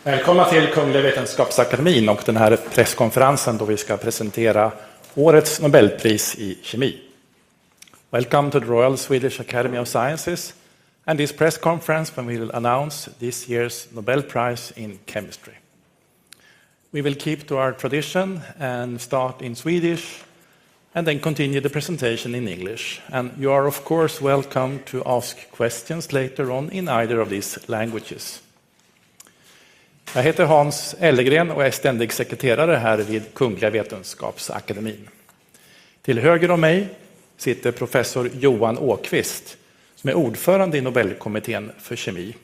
Välkomna till Kungliga Vetenskapsakademin och den här presskonferensen då vi ska presentera årets Nobelpris i kemi. Welcome to the Royal Swedish Academy of Sciences and this press conference when we will announce this year's Nobel Prize in Chemistry. We will keep to our tradition and start in Swedish and then continue the presentation in English. And you are of course welcome to ask questions later on in either of these languages. Jag heter Hans Ellegren och är ständig sekreterare här vid Kungliga Vetenskapsakademin. Till höger om mig sitter professor Johan Åkvist som är ordförande i Nobelkommittén för kemi.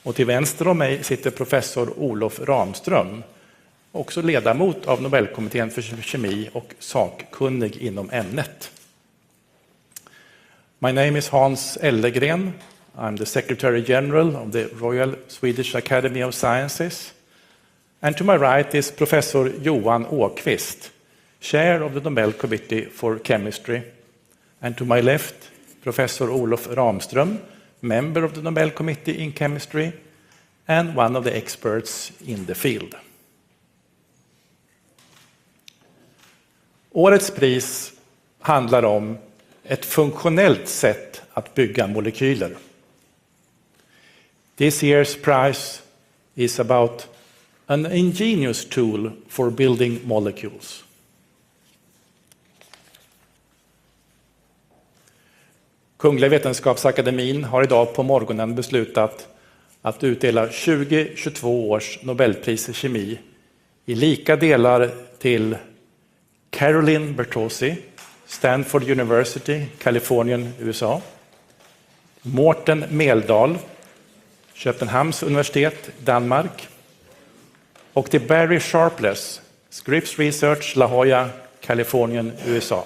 Och till vänster om mig sitter professor Olof Ramström, också ledamot av Nobelkommittén för kemi och sakkunnig inom ämnet. My name is Hans Ellegren. I'm the Secretary General of the Royal Swedish Academy of Sciences. And to my right is Professor Johan Åkvist, Chair of the Nobel Committee for Chemistry. And to my left, Professor Olof Ramström, Member of the Nobel Committee in Chemistry and one of the experts in the field. Årets pris handlar om ett funktionellt sätt att bygga molekyler. This year's prize is about an ingenious tool for building molecules. Kungliga Vetenskapsakademin har idag på morgonen beslutat att utdela 2022 års Nobelpris i kemi i lika delar till Caroline Bertozzi, Stanford University, Kalifornien, USA. Mårten Meldal, Köpenhamns universitet, Danmark. Och till Barry Sharpless, Scripps Research, La Jolla, Kalifornien, USA.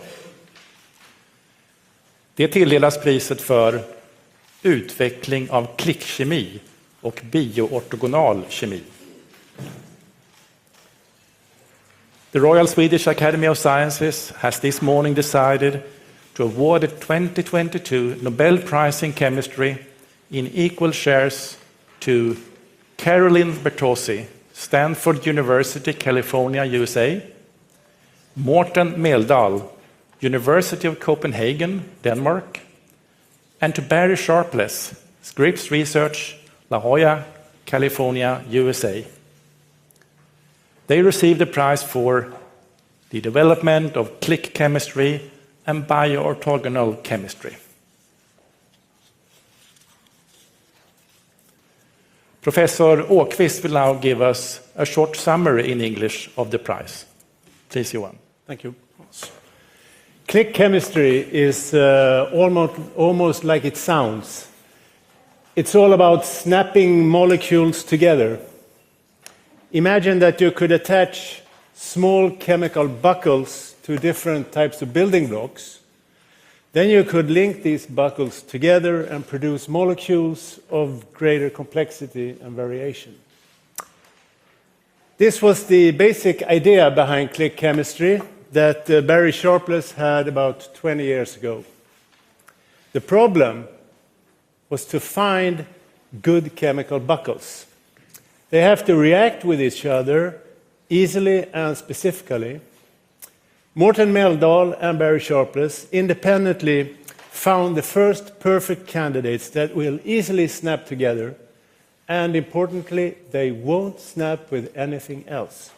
Det tilldelas priset för utveckling av klickkemi och bioortogonal kemi. The Royal Swedish Academy of Sciences has this morning decided to award the 2022 Nobel Prize in Chemistry in equal shares to Caroline Bertozzi, Stanford University, California, USA, Morten Meldal, University of Copenhagen, Denmark, and to Barry Sharpless, Scripps Research, La Jolla, California, USA. They received the prize for the development of click chemistry and bioorthogonal chemistry. Professor Åkvist will now give us a short summary in English of the prize. Please, Johan. Thank you. Click chemistry is almost like it sounds. It's all about snapping molecules together. Imagine that you could attach small chemical buckles to different types of building blocks. Then you could link these buckles together and produce molecules of greater complexity and variation. This was the basic idea behind click chemistry that Barry Sharpless had about 20 years ago. The problem was to find good chemical buckles. They have to react with each other easily and specifically. Morten Meldal and Barry Sharpless independently found the first perfect candidates that will easily snap together, and importantly, they won't snap with anything else.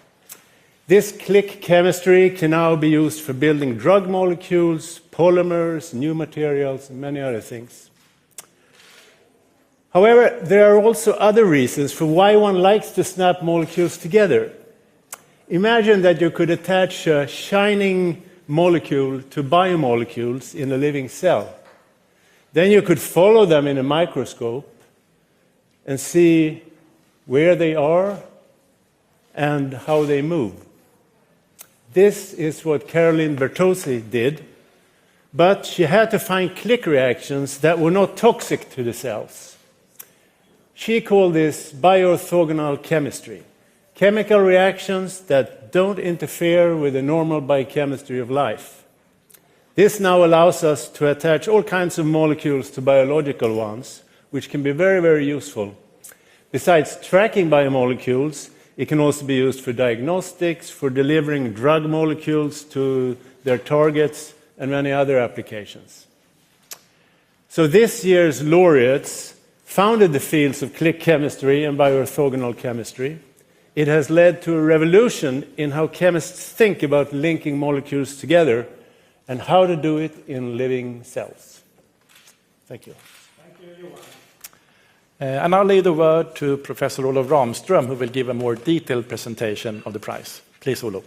This click chemistry can now be used for building drug molecules, polymers, new materials, and many other things. However, there are also other reasons for why one likes to snap molecules together. Imagine that you could attach a shining molecule to biomolecules in a living cell. Then you could follow them in a microscope and see where they are and how they move. This is what Caroline Bertozzi did, but she had to find click reactions that were not toxic to the cells. She called this bioorthogonal chemistry, chemical reactions that don't interfere with the normal biochemistry of life. This now allows us to attach all kinds of molecules to biological ones, which can be very, very useful. Besides tracking biomolecules, it can also be used for diagnostics, for delivering drug molecules to their targets, and many other applications. So this year's laureates founded the fields of click chemistry and bioorthogonal chemistry. It has led to a revolution in how chemists think about linking molecules together and how to do it in living cells. Thank you. Thank you, Johan. And I'll leave the word to Professor Olof Ramström, who will give a more detailed presentation of the prize. Please, Olof.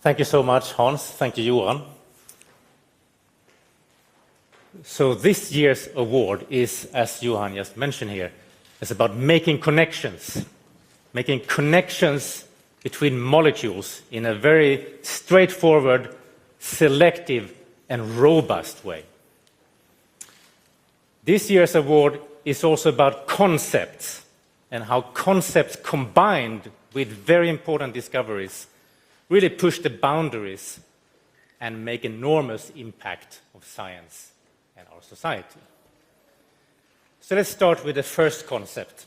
Thank you so much, Hans. Thank you, Johan. So this year's award is, as Johan just mentioned here, it's about making connections between molecules in a very straightforward, selective, and robust way. This year's award is also about concepts and how concepts combined with very important discoveries really push the boundaries and make enormous impact of science and our society. So let's start with the first concept.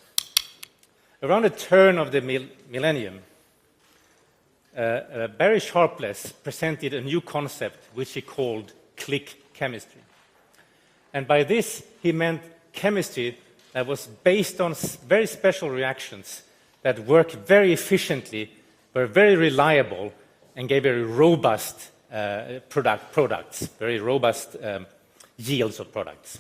Around the turn of the millennium, Barry Sharpless presented a new concept which he called click chemistry. And by this, he meant chemistry that was based on very special reactions that work very efficiently, were very reliable, and gave very robust products, very robust yields of products.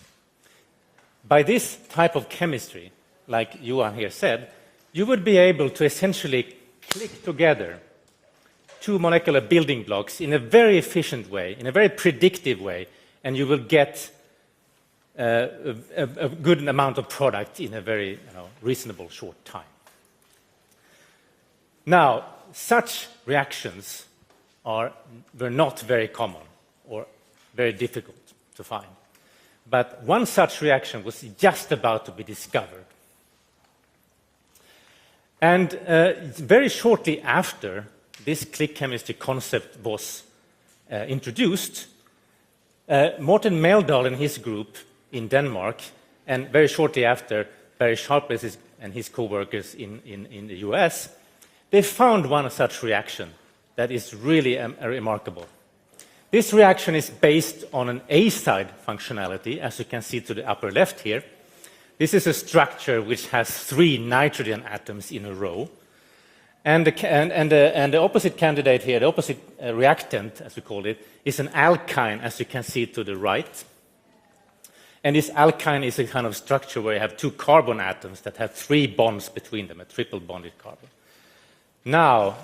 By this type of chemistry, like Johan here said, you would be able to essentially click together two molecular building blocks in a very efficient way, in a very predictive way, and you will get a good amount of product in a very reasonable short time. Now, such reactions were not very common or very difficult to find. But one such reaction was just about to be discovered. And very shortly after this click chemistry concept was introduced, Morten Meldal and his group in Denmark, and very shortly after, Barry Sharpless' and his co-workers in the US, they found one such reaction that is really remarkable. This reaction is based on an A-side functionality, as you can see to the upper left here. This is a structure which has 3 nitrogen atoms in a row. And the opposite candidate here, the opposite reactant, as we call it, is an alkyne, as you can see to the right. And this alkyne is a kind of structure where you have 2 carbon atoms that have 3 bonds between them, a triple bonded carbon. Now,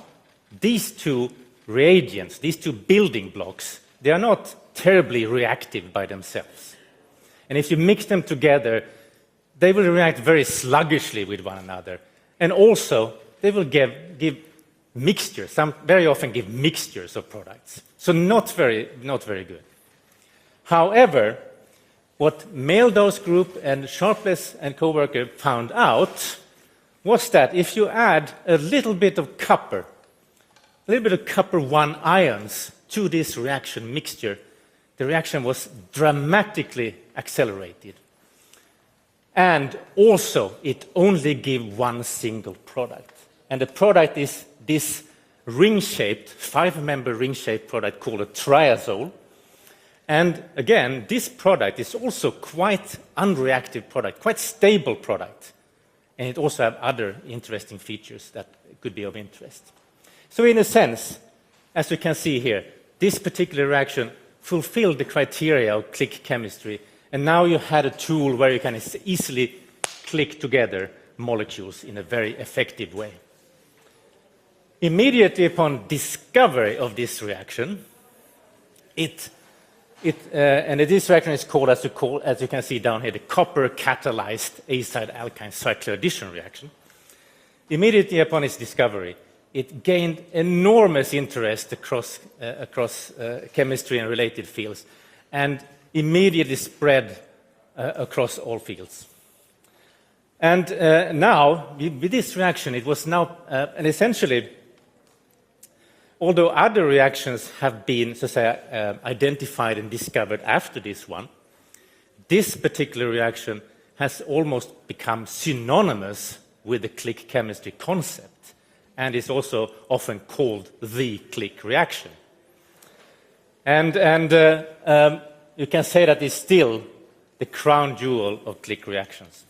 these 2 reagents, these 2 building blocks, they are not terribly reactive by themselves. And if you mix them together, they will react very sluggishly with one another. And also, they will give mixtures, very often give mixtures of products. So not very good. However, what Meldau's group and Sharpless and co-worker found out was that if you add a little bit of copper, a little bit of copper-1 ions to this reaction mixture, the reaction was dramatically accelerated. And also, it only gave one single product. And the product is this ring-shaped, 5-member ring-shaped product called a triazole. And again, this product is also quite unreactive product, quite stable product. And it also has other interesting features that could be of interest. So in a sense, as you can see here, this particular reaction fulfilled the criteria of click chemistry. And now you had a tool where you can easily click together molecules in a very effective way. Immediately upon discovery of this reaction, this reaction is called, as you can see down here, the copper-catalyzed A-side alkyne cycloaddition reaction. Immediately upon its discovery, it gained enormous interest across chemistry and related fields, and immediately spread across all fields. And now, with this reaction, it was now, and essentially, although other reactions have been, so to say, identified and discovered after this one, this particular reaction has almost become synonymous with the click chemistry concept, and is also often called the click reaction. And you can say that it's still the crown jewel of click reactions.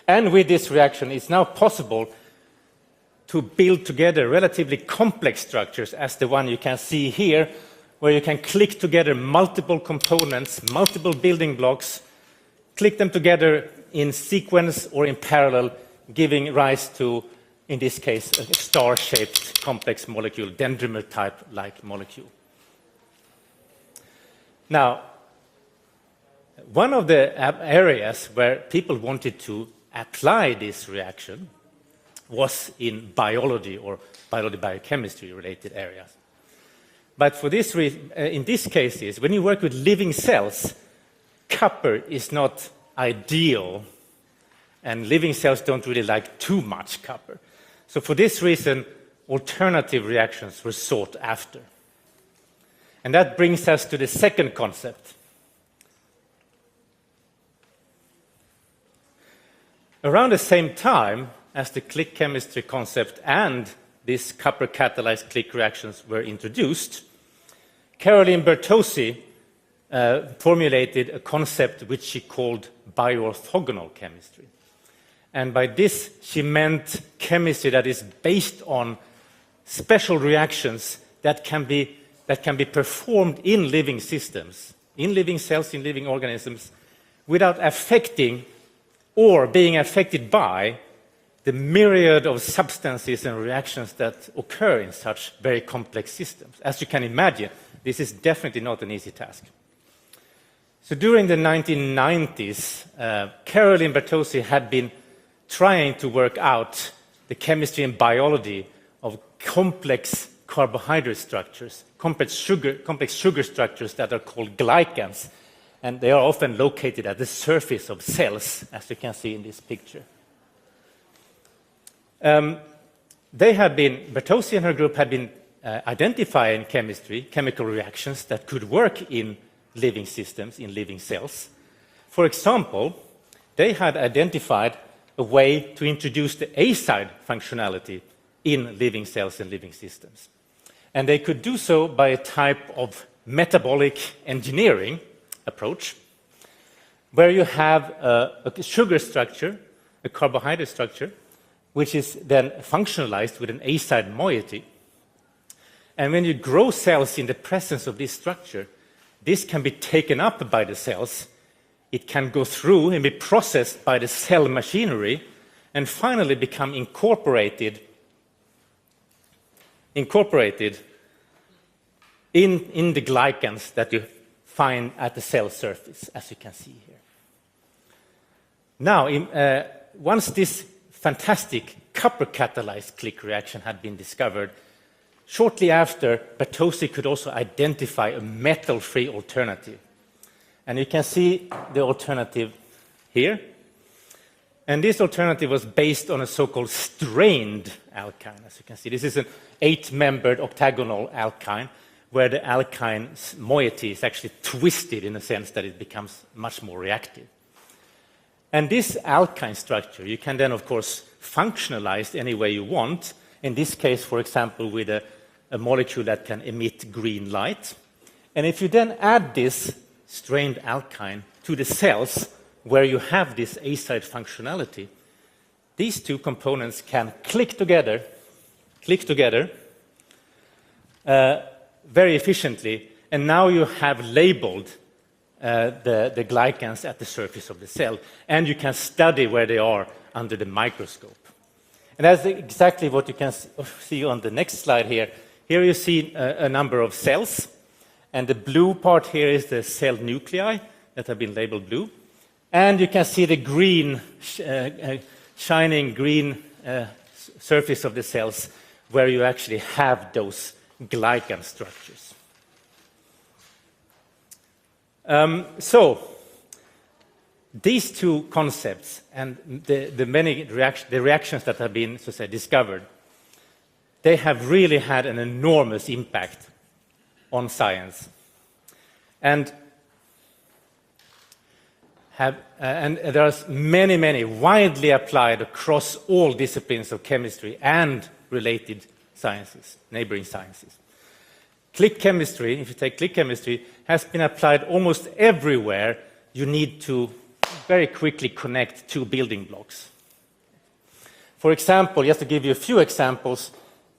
And with this reaction, it's now possible to build together relatively complex structures, as the one you can see here, where you can click together multiple components, multiple building blocks, click them together in sequence or in parallel, giving rise to, in this case, a star-shaped complex molecule, dendrimer-type-like molecule. Now, one of the areas where people wanted to apply this reaction was in biology or biochemistry related areas. But for this reason, in these cases, when you work with living cells, copper is not ideal, and living cells don't really like too much copper. So for this reason, alternative reactions were sought after. And that brings us to the second concept. Around the same time as the click chemistry concept and these copper-catalyzed click reactions were introduced, Caroline Bertozzi formulated a concept which she called bioorthogonal chemistry. And by this, she meant chemistry that is based on special reactions that can be performed in living systems, in living cells, in living organisms, without affecting or being affected by the myriad of substances and reactions that occur in such very complex systems. As you can imagine, this is definitely not an easy task. So during the 1990s, Caroline Bertozzi had been trying to work out the chemistry and biology of complex carbohydrate structures, complex sugar structures that are called glycans, and they are often located at the surface of cells, as you can see in this picture. Bertozzi and her group had been identifying chemical reactions that could work in living systems, in living cells. For example, they had identified a way to introduce the A-side functionality in living cells and living systems. And they could do so by a type of metabolic engineering approach, where you have a sugar structure, a carbohydrate structure, which is then functionalized with an A-side moiety. And when you grow cells in the presence of this structure, this can be taken up by the cells. It can go through and be processed by the cell machinery and finally become incorporated in the glycans that you find at the cell surface, as you can see here. Now, once this fantastic copper-catalyzed click reaction had been discovered, shortly after, Bertozzi could also identify a metal-free alternative. And you can see the alternative here. And this alternative was based on a so-called strained alkyne. As you can see, this is an 8-membered octagonal alkyne, where the alkyne's moiety is actually twisted in the sense that it becomes much more reactive. And this alkyne structure, you can then, of course, functionalize any way you want. In this case, for example, with a molecule that can emit green light. And if you then add this strained alkyne to the cells where you have this A-side functionality, these two components can click together very efficiently, and now you have labeled the glycans at the surface of the cell, and you can study where they are under the microscope. And that's exactly what you can see on the next slide here. Here you see a number of cells, and the blue part here is the cell nuclei that have been labeled blue. And you can see the green, shining green surface of the cells where you actually have those glycan structures. So these two concepts and the many reactions that have been, so to say, discovered, they have really had an enormous impact on science, and there are many widely applied across all disciplines of chemistry and related sciences, neighboring sciences. Click chemistry, if you take click chemistry, has been applied almost everywhere you need to very quickly connect two building blocks. For example, just to give you a few examples,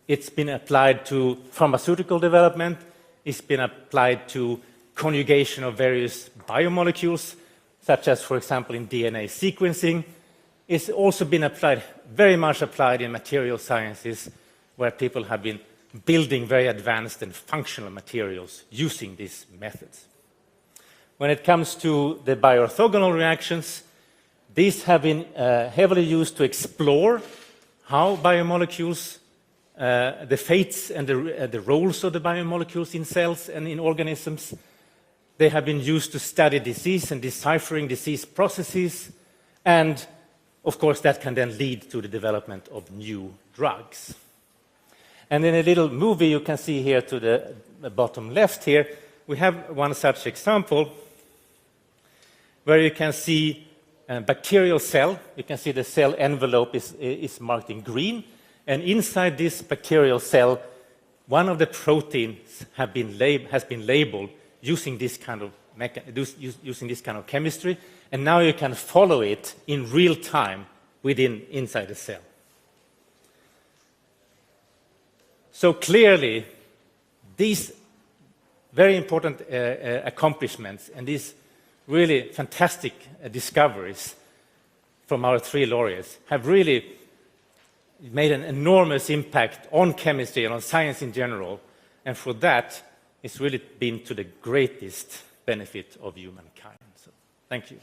it's been applied to pharmaceutical development, it's been applied to conjugation of various biomolecules, such as, for example, in DNA sequencing. It's also been applied, very much applied in material sciences, where people have been building very advanced and functional materials using these methods. When it comes to the bioorthogonal reactions, these have been heavily used to explore how biomolecules, the fates and the roles of the biomolecules in cells and in organisms. They have been used to study disease and deciphering disease processes, and of course that can then lead to the development of new drugs. And in a little movie you can see here to the bottom left here, we have one such example where you can see a bacterial cell. You can see the cell envelope is marked in green, and inside this bacterial cell, one of the proteins has been labeled using this kind of chemistry, and now you can follow it in real time inside the cell. So clearly, these very important accomplishments and these really fantastic discoveries from our three laureates have really made an enormous impact on chemistry and on science in general, and for that, it's really been to the greatest benefit of humankind. So, thank you.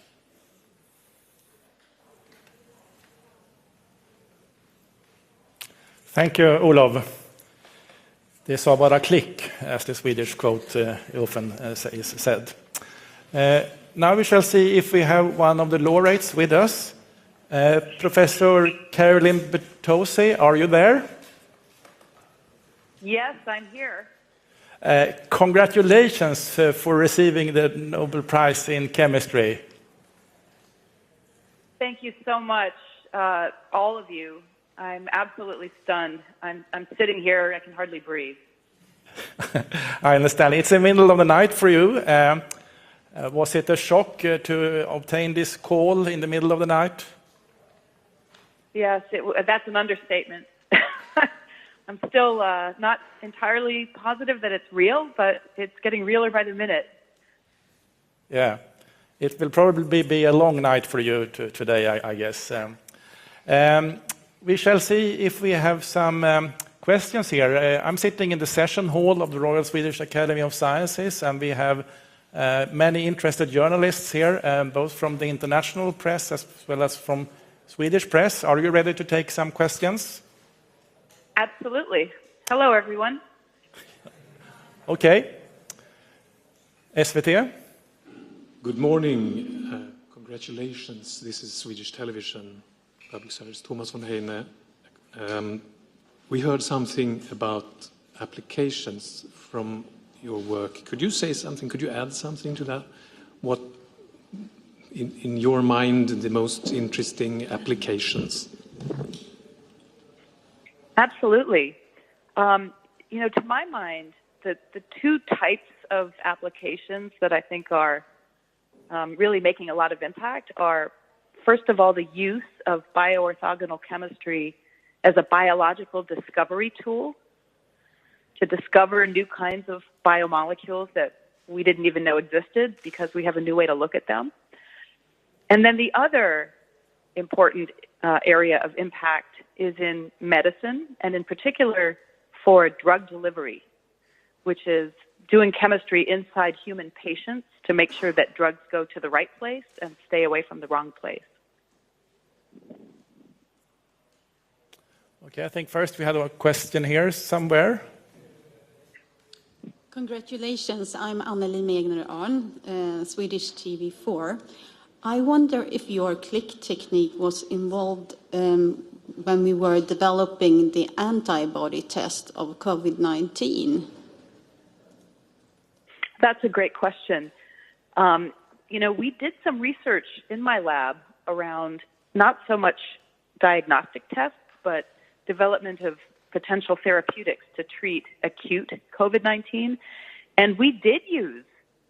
Thank you, Olof. Det sa bara klick, as the Swedish quote often said. Now we shall see if we have one of the laureates with us. Professor Caroline Bertozzi, are you there? Yes, I'm here. Congratulations for receiving the Nobel Prize in Chemistry. Thank you so much. all of you. I'm absolutely stunned. I'm sitting here, I can hardly breathe. I understand. It's the middle of the night for you. Was it a shock to obtain this call in the middle of the night? Yes, that's an understatement. I'm still not entirely positive that it's real, but it's getting realer by the minute. Yeah, it will probably be a long night for you today, I guess. We shall see if we have some questions here. I'm sitting in the session hall of the Royal Swedish Academy of Sciences, and we have many interested journalists here, both from the international press as well as from Swedish press. Are you ready to take some questions? Absolutely. Hello, everyone. Okay. SVT? Good morning. Congratulations. This is Swedish television, public service, Thomas von Heine. We heard something about applications from your work. Could you say something? Could you add something to that? What, in your mind, the most interesting applications? Absolutely. To my mind, the two types of applications that I think are really making a lot of impact are, first of all, the use of bioorthogonal chemistry as a biological discovery tool to discover new kinds of biomolecules that we didn't even know existed because we have a new way to look at them. And then the other important area of impact is in medicine, and in particular for drug delivery, which is doing chemistry inside human patients to make sure that drugs go to the right place and stay away from the wrong place. Okay, I think first we had a question here somewhere. Congratulations, I'm Anneli Megner-Arn, Swedish TV4. I wonder if your click technique was involved when we were developing the antibody test of COVID-19. That's a great question. We did some research in my lab around not so much diagnostic tests, but development of potential therapeutics to treat acute COVID-19. And we did use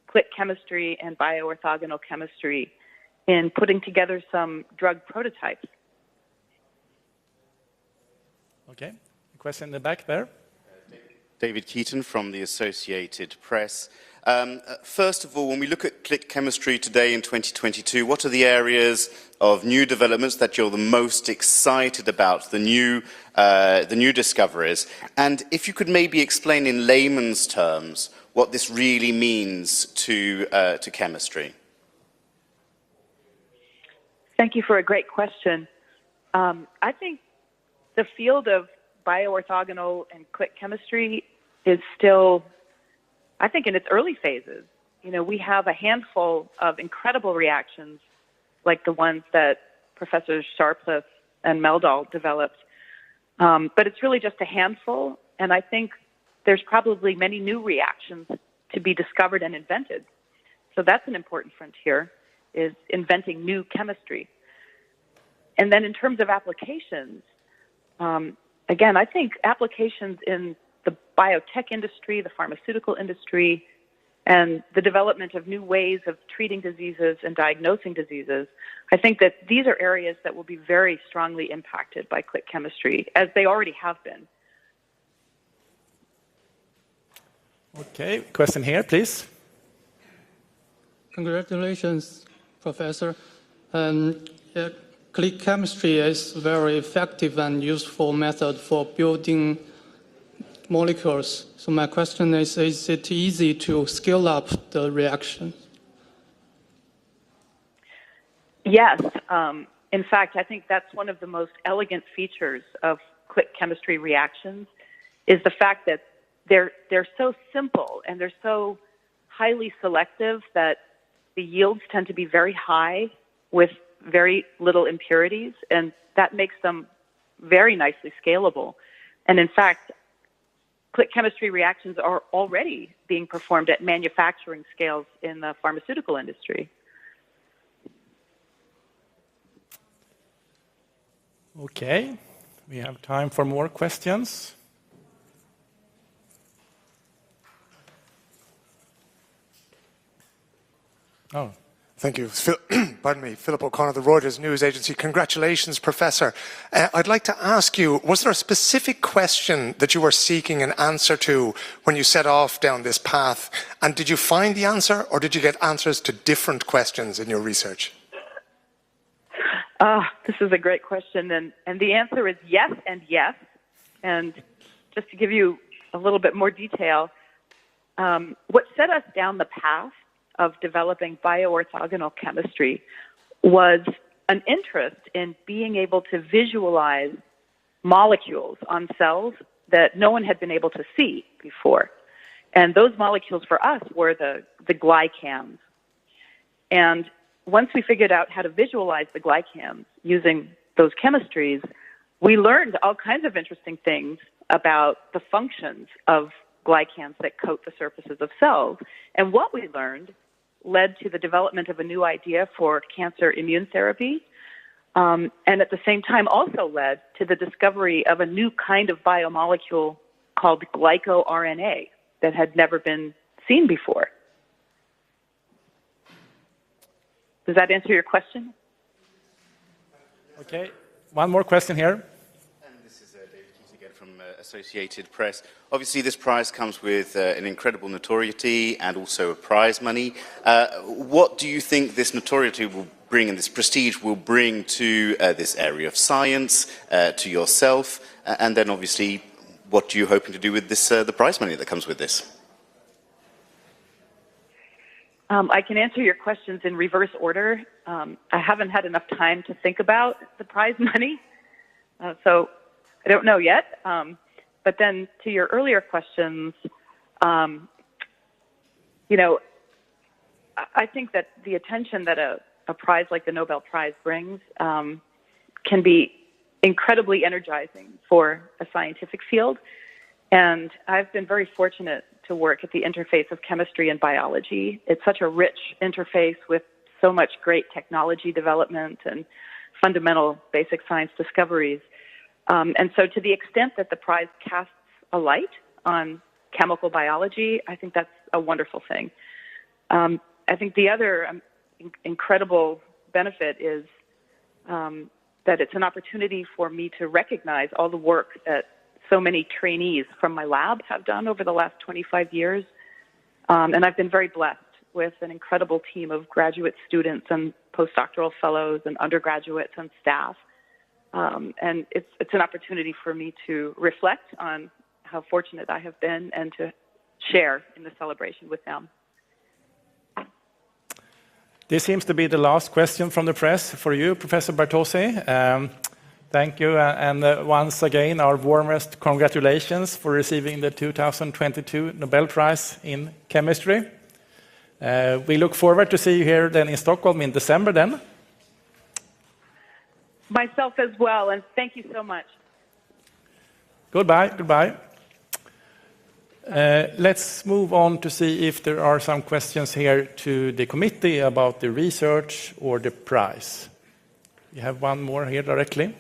click chemistry and bioorthogonal chemistry in putting together some drug prototypes. Okay, a question in the back there. David Keaton from the Associated Press. First of all, when we look at click chemistry today in 2022, what are the areas of new developments that you're the most excited about, the new discoveries? And if you could maybe explain in layman's terms what this really means to chemistry. Thank you for a great question. I think the field of bioorthogonal and click chemistry is still, I think, in its early phases. We have a handful of incredible reactions like the ones that Professors Sharpless and Meldahl developed. But it's really just a handful, and I think there's probably many new reactions to be discovered and invented. So that's an important frontier, is inventing new chemistry. And then in terms of applications, again, I think applications in the biotech industry, the pharmaceutical industry, and the development of new ways of treating diseases and diagnosing diseases, I think that these are areas that will be very strongly impacted by click chemistry, as they already have been. Okay, question here, please. Congratulations, Professor. Click chemistry is a very effective and useful method for building molecules. So my question is it easy to scale up the reaction? Yes. In fact, I think that's one of the most elegant features of click chemistry reactions is the fact that they're so simple and they're so highly selective that the yields tend to be very high with very little impurities, and that makes them very nicely scalable. And in fact, click chemistry reactions are already being performed at manufacturing scales in the pharmaceutical industry. Okay, we have time for more questions. Oh. Thank you. Pardon me, Philip O'Connor, the Reuters News Agency. Congratulations, Professor. I'd like to ask you, was there a specific question that you were seeking an answer to when you set off down this path? And did you find the answer, or did you get answers to different questions in your research? This is a great question, and the answer is yes and yes. And just to give you a little bit more detail, what set us down the path of developing bioorthogonal chemistry was an interest in being able to visualize molecules on cells that no one had been able to see before. And those molecules for us were the glycans. And once we figured out how to visualize the glycans using those chemistries, we learned all kinds of interesting things about the functions of glycans that coat the surfaces of cells. And what we learned led to the development of a new idea for cancer immune therapy, and at the same time also led to the discovery of a new kind of biomolecule called glycoRNA that had never been seen before. Does that answer your question? Okay, one more question here. From Associated Press. Obviously, this prize comes with an incredible notoriety and also prize money. What do you think this notoriety will bring and this prestige will bring to this area of science, to yourself, and then obviously, what are you hoping to do with this, the prize money that comes with this? I can answer your questions in reverse order. I haven't had enough time to think about the prize money, so I don't know yet, but then to your earlier questions, I think that the attention that a prize like the Nobel Prize brings can be incredibly energizing for a scientific field. And I've been very fortunate to work at the interface of chemistry and biology. It's such a rich interface with so much great technology development and fundamental basic science discoveries. And so to the extent that the prize casts a light on chemical biology, I think that's a wonderful thing. I think the other incredible benefit is that it's an opportunity for me to recognize all the work that so many trainees from my lab have done over the last 25 years. And I've been very blessed with an incredible team of graduate students and postdoctoral fellows and undergraduates and staff. And it's an opportunity for me to reflect on how fortunate I have been and to share in the celebration with them. This seems to be the last question from the press for you, Professor Bartosi. Thank you, and once again, our warmest congratulations for receiving the 2022 Nobel Prize in Chemistry. We look forward to see you here then in Stockholm in December then. Myself as well, and thank you so much. Goodbye, goodbye. Let's move on to see if there are some questions here to the committee about the research or the prize. You have one more here directly.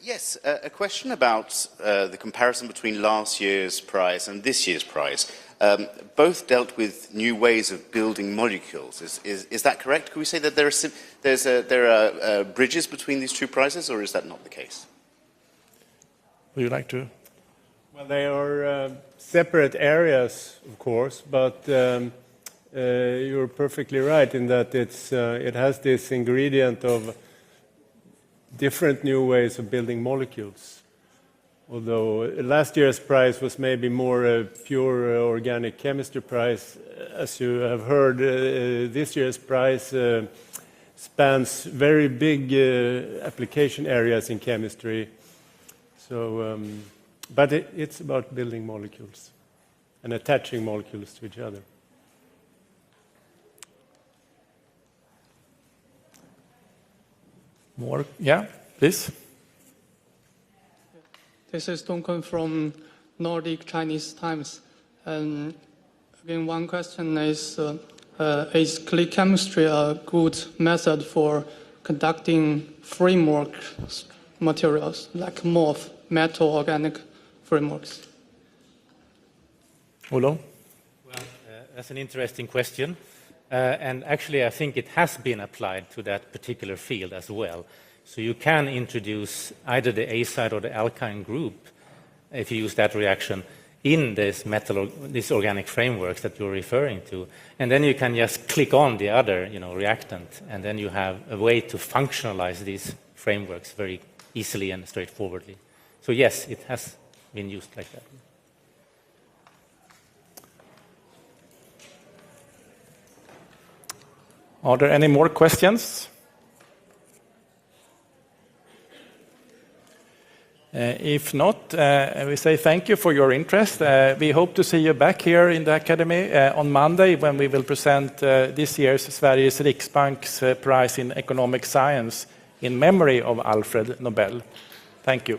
Yes, a question about the comparison between last year's prize and this year's prize. Both dealt with new ways of building molecules. Is that correct? Can we say that there are bridges between these two prizes, or is that not the case? Would you like to? Well, they are separate areas, of course, but you're perfectly right in that it has this ingredient of different new ways of building molecules. Although last year's prize was maybe more a pure organic chemistry prize, as you have heard, this year's prize spans very big application areas in chemistry. So, but it's about building molecules and attaching molecules to each other. More? Yeah, please. This is Dongkun from Nordic Chinese Times. And again, one question is click chemistry a good method for conducting framework materials like MOF, metal organic frameworks? Olo? Well, that's an interesting question. And actually, I think it has been applied to that particular field as well. So you can introduce either the acide or the alkyne group, if you use that reaction, in these organic frameworks that you're referring to. And then you can just click on the other reactant, and then you have a way to functionalize these frameworks very easily and straightforwardly. So yes, it has been used like that. Are there any more questions? If not, we say thank you for your interest. We hope to see you back here in the Academy on Monday when we will present this year's Sveriges Riksbank's prize in economic science in memory of Alfred Nobel. Thank you.